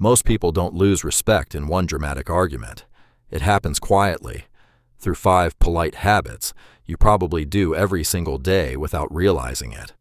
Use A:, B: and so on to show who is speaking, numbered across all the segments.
A: Most people don't lose respect in one dramatic argument. It happens quietly, through 5 polite habits you probably do every single day without realizing it.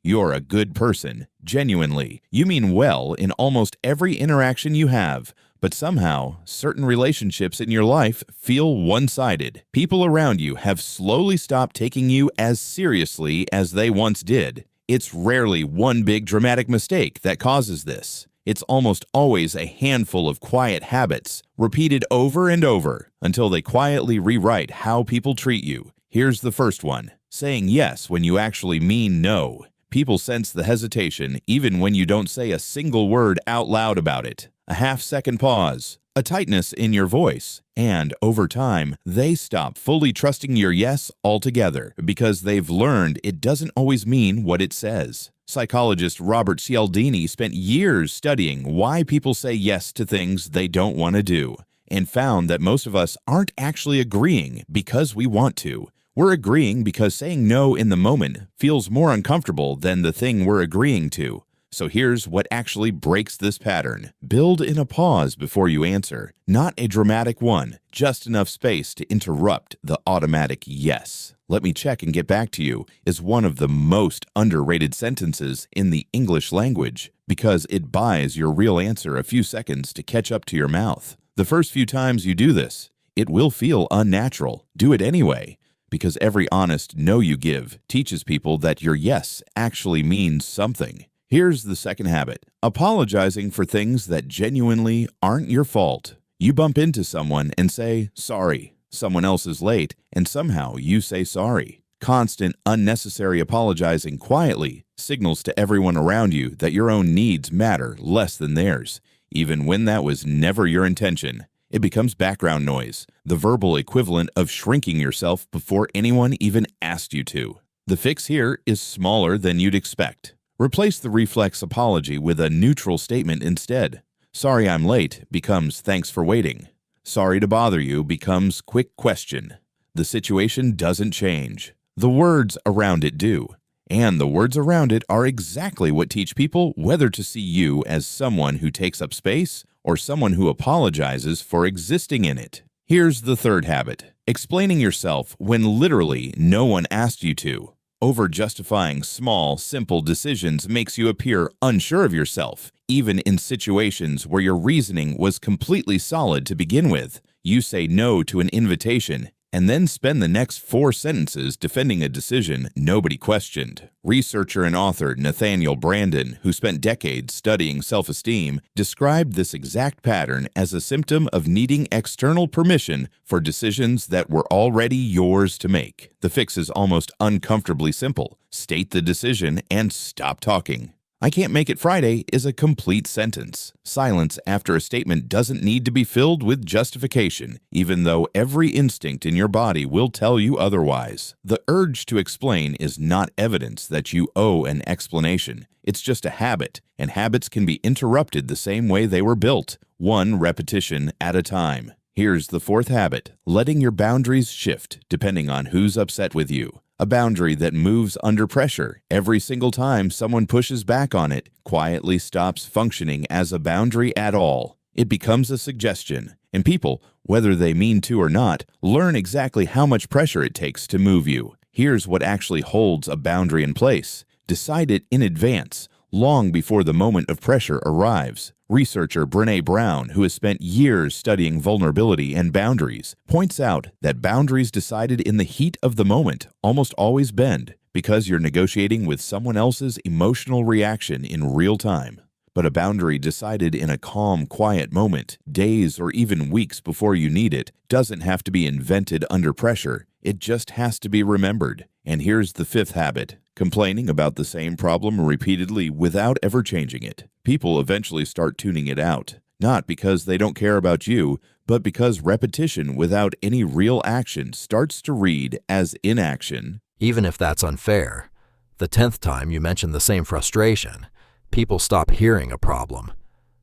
B: You're a good person, genuinely. You mean well in almost every interaction you have, but somehow, certain relationships in your life feel one-sided. People around you have slowly stopped taking you as seriously as they once did. It's rarely one big dramatic mistake that causes this. It's almost always a handful of quiet habits, repeated over and over, until they quietly rewrite how people treat you. Here's the first one: saying yes when you actually mean no. People sense the hesitation even when you don't say a single word out loud about it. A half-second pause, a tightness in your voice, and over time, they stop fully trusting your yes altogether because they've learned it doesn't always mean what it says. Psychologist Robert Cialdini spent years studying why people say yes to things they don't want to do, and found that most of us aren't actually agreeing because we want to. We're agreeing because saying no in the moment feels more uncomfortable than the thing we're agreeing to. So here's what actually breaks this pattern. Build in a pause before you answer. Not a dramatic one, just enough space to interrupt the automatic yes. "Let me check and get back to you" is one of the most underrated sentences in the English language because it buys your real answer a few seconds to catch up to your mouth. The first few times you do this, it will feel unnatural. Do it anyway, because every honest no you give teaches people that your yes actually means something. Here's the second habit: apologizing for things that genuinely aren't your fault. You bump into someone and say, "Sorry." Someone else is late, and somehow you say sorry. Constant, unnecessary apologizing quietly signals to everyone around you that your own needs matter less than theirs, even when that was never your intention. It becomes background noise, the verbal equivalent of shrinking yourself before anyone even asked you to. The fix here is smaller than you'd expect. Replace the reflex apology with a neutral statement instead. "Sorry I'm late" becomes "thanks for waiting." "Sorry to bother you" becomes "quick question." The situation doesn't change. The words around it do. And the words around it are exactly what teach people whether to see you as someone who takes up space or someone who apologizes for existing in it. Here's the third habit: explaining yourself when literally no one asked you to. Over-justifying small, simple decisions makes you appear unsure of yourself, even in situations where your reasoning was completely solid to begin with. You say no to an invitation and then spend the next 4 sentences defending a decision nobody questioned. Researcher and author Nathaniel Branden, who spent decades studying self-esteem, described this exact pattern as a symptom of needing external permission for decisions that were already yours to make. The fix is almost uncomfortably simple. State the decision and stop talking. "I can't make it Friday" is a complete sentence. Silence after a statement doesn't need to be filled with justification, even though every instinct in your body will tell you otherwise. The urge to explain is not evidence that you owe an explanation. It's just a habit, and habits can be interrupted the same way they were built, one repetition at a time. Here's the fourth habit: letting your boundaries shift depending on who's upset with you. A boundary that moves under pressure every single time someone pushes back on it quietly stops functioning as a boundary at all. It becomes a suggestion, and people, whether they mean to or not, learn exactly how much pressure it takes to move you. Here's what actually holds a boundary in place: decide it in advance, long before the moment of pressure arrives. Researcher Brené Brown, who has spent years studying vulnerability and boundaries, points out that boundaries decided in the heat of the moment almost always bend because you're negotiating with someone else's emotional reaction in real time. But a boundary decided in a calm, quiet moment, days or even weeks before you need it, doesn't have to be invented under pressure. It just has to be remembered. And here's the fifth habit: complaining about the same problem repeatedly without ever changing it. People eventually start tuning it out, not because they don't care about you, but because repetition without any real action starts to read as inaction.
A: Even if that's unfair, the 10th time you mention the same frustration, people stop hearing a problem.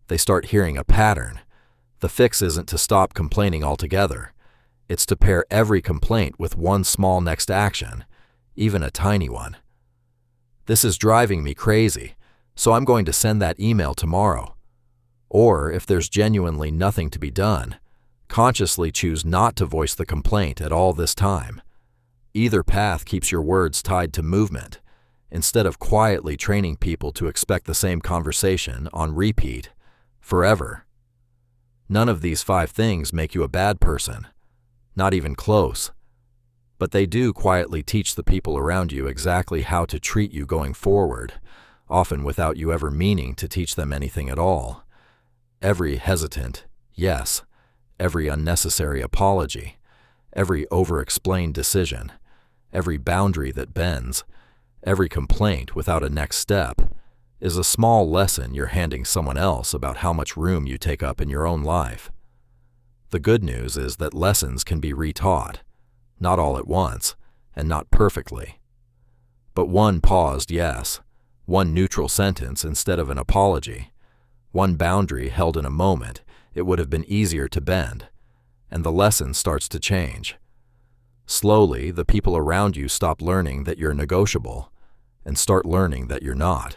A: They start hearing a pattern. The fix isn't to stop complaining altogether. It's to pair every complaint with one small next action, even a tiny one. "This is driving me crazy, so I'm going to send that email tomorrow." Or if there's genuinely nothing to be done, consciously choose not to voice the complaint at all this time. Either path keeps your words tied to movement, instead of quietly training people to expect the same conversation on repeat, forever. None of these 5 things make you a bad person, not even close. But they do quietly teach the people around you exactly how to treat you going forward, often without you ever meaning to teach them anything at all. Every hesitant yes, every unnecessary apology, every over-explained decision, every boundary that bends, every complaint without a next step is a small lesson you're handing someone else about how much room you take up in your own life. The good news is that lessons can be retaught, not all at once, and not perfectly. But one paused yes, one neutral sentence instead of an apology, one boundary held in a moment it would have been easier to bend, and the lesson starts to change. Slowly, the people around you stop learning that you're negotiable and start learning that you're not.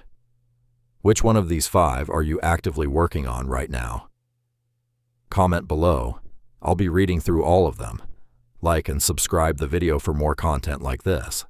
A: Which one of these 5 are you actively working on right now? Comment below. I'll be reading through all of them. Like and subscribe the video for more content like this.